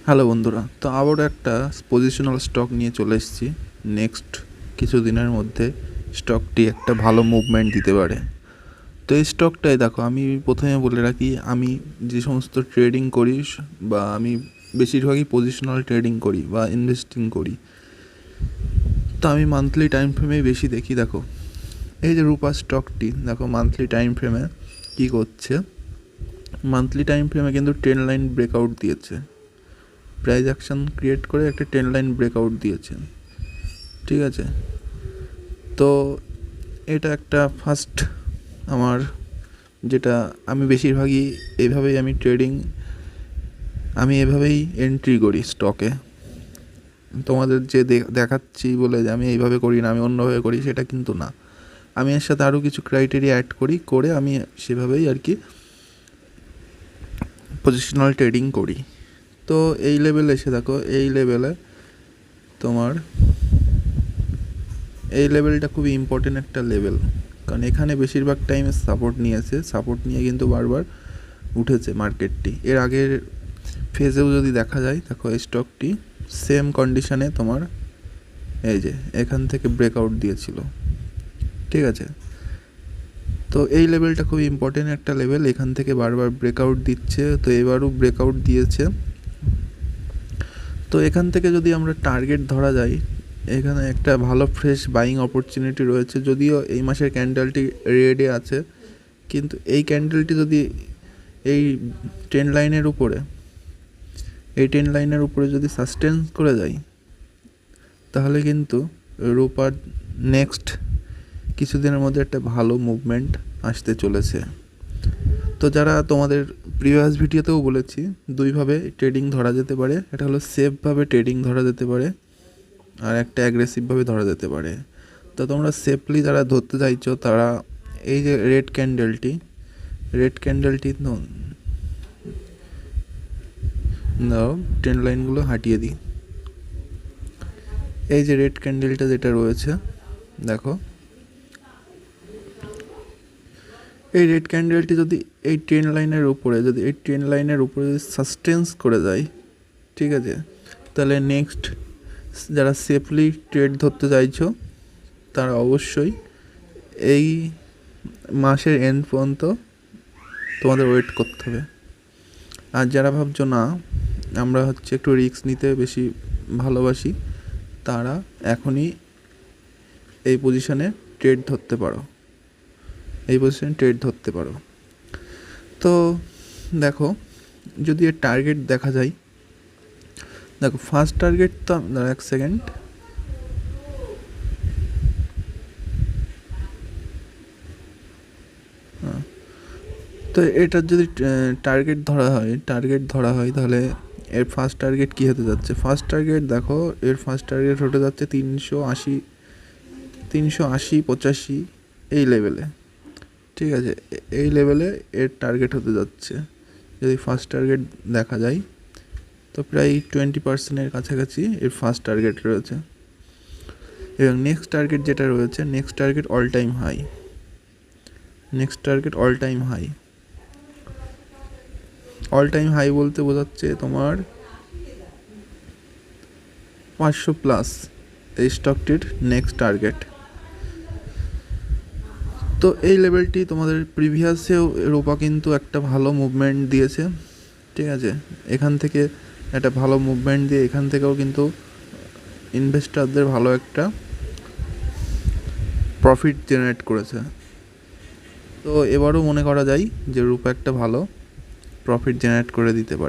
Hello বন্ধুরা, তো আবারও একটা পজিশনাল স্টক নিয়ে চলে এসেছি। নেক্সট কিছু দিনের মধ্যে স্টকটি একটা ভালো মুভমেন্ট দিতে পারে। তো এই স্টকটাই দেখো, আমি প্রথমে বলে রাখি, আমি যে সমস্ত ট্রেডিং করি বা আমি বেশিরভাগই পজিশনাল ট্রেডিং করি বা ইনভেস্টিং করি, তো আমি মান্থলি টাইম ফ্রেমেই বেশি দেখি। দেখো এই যে রূপা স্টকটি, দেখো মান্থলি টাইম ফ্রেমে কী করছে। মান্থলি টাইম ফ্রেমে কিন্তু ট্রেন্ড লাইন ব্রেকআউট দিয়েছে, প্রাইস অ্যাকশন ক্রিয়েট করে একটা ট্রেন্ড লাইন ব্রেকআউট দিয়েছেন। ঠিক আছে, তো এটা একটা ফার্স্ট আমার, যেটা আমি বেশিরভাগই এভাবেই আমি এভাবেই এন্ট্রি করি স্টকে। তোমাদের যে দেখাচ্ছি বলে যে আমি এইভাবে করি না, আমি অন্যভাবে করি, সেটা কিন্তু না। আমি এর সাথে আরও কিছু ক্রাইটেরিয়া অ্যাড করে আমি সেভাবেই আর কি পজিশনাল ট্রেডিং করি। তো এই লেভেলে এসে দেখো, এই লেভেলে তোমার এই লেভেলটা খুবই ইম্পর্টেন্ট একটা লেভেল, কারণ এখানে বেশিরভাগ টাইমে সাপোর্ট নিয়ে কিন্তু বারবার উঠেছে মার্কেটটি। এর আগের ফেজেও যদি দেখা যায়, দেখো এই স্টকটি সেম কন্ডিশনে তোমার এই যে এখান থেকে ব্রেকআউট দিয়েছিল। ঠিক আছে, তো এই লেভেলটা খুবই ইম্পর্টেন্ট একটা লেভেল, এখান থেকে বারবার ব্রেকআউট দিচ্ছে, তো এবারও ব্রেকআউট দিয়েছে। তো এখান থেকে যদি আমরা টার্গেট ধরা যায়, এখানে একটা ভালো ফ্রেশ বাইং অপরচুনিটি রয়েছে। যদিও এই মাসের ক্যান্ডেলটি রেডে আছে, কিন্তু এই ক্যান্ডেলটি যদি এই ট্রেন্ড লাইনের উপরে যদি সাস্টেন্স করে যায়, তাহলে কিন্তু রূপার নেক্সট কিছুদিনের মধ্যে একটা ভালো মুভমেন্ট আসতে চলেছে। তো যারা তোমাদের প্রিভিয়াস ভিডিওতেও বলেছি, দুইভাবে ট্রেডিং ধরা যেতে পারে। এটা হলো সেফভাবে ট্রেডিং ধরা যেতে পারে, আর একটা অ্যাগ্রেসিভভাবে ধরা যেতে পারে। তো তোমরা সেফলি যারা ধরতে চাইছো, তারা এই যে রেড ক্যান্ডেলটি দাও, ট্রেন্ড লাইনগুলো হাঁটিয়ে দিই। এই যে রেড ক্যান্ডেলটা যেটা রয়েছে, দেখো এই রেড ক্যান্ডেলটি যদি এই ট্রেন্ড লাইনের উপরে যদি সাস্টেন্স করে যায়, ঠিক আছে, তাহলে নেক্সট যারা সেফলি ট্রেড ধরতে চাইছো, তারা অবশ্যই এই মাসের এন্ড পর্যন্ত তোমাদের ওয়েট করতে হবে। আর যারা ভাবছো না, আমরা একটু রিস্ক নিতে বেশি ভালোবাসি, তারা এখনই এই পজিশনে ট্রেড ধরতে পারো। তো দেখো, যদি এর টার্গেট দেখা যায়, দেখো ফার্স্ট টার্গেট তো এক সেকেন্ড, তো এটার যদি টার্গেট ধরা হয় তাহলে এর ফার্স্ট টার্গেট কী হতে যাচ্ছে। ফার্স্ট টার্গেট দেখো, এর ফার্স্ট টার্গেট হতে যাচ্ছে 380-85 এই লেভেলে। ঠিক আছে, এই লেভেলে এর টার্গেট হতে যাচ্ছে। যদি ফার্স্ট টার্গেট দেখা যায়, তো প্রায় 20%-এর কাছাকাছি এর ফার্স্ট টার্গেট রয়েছে। এবং নেক্সট টার্গেট যেটা রয়েছে, next target all time high বলতে বোঝাচ্ছে তোমার 500+ এই স্টকটির নেক্সট টার্গেট। তো এই লেভেলটি তোমাদের প্রিভিয়াসেও রূপা কিন্তু একটা ভালো মুভমেন্ট দিয়েছে। ঠিক আছে, এখান থেকে একটা ভালো মুভমেন্ট দিয়ে এখান থেকেও কিন্তু ইনভেস্টরদের ভালো একটা প্রফিট জেনারেট করেছে। তো এবারও মনে করা যায় যে রূপা একটা ভালো প্রফিট জেনারেট করে দিতে পারে।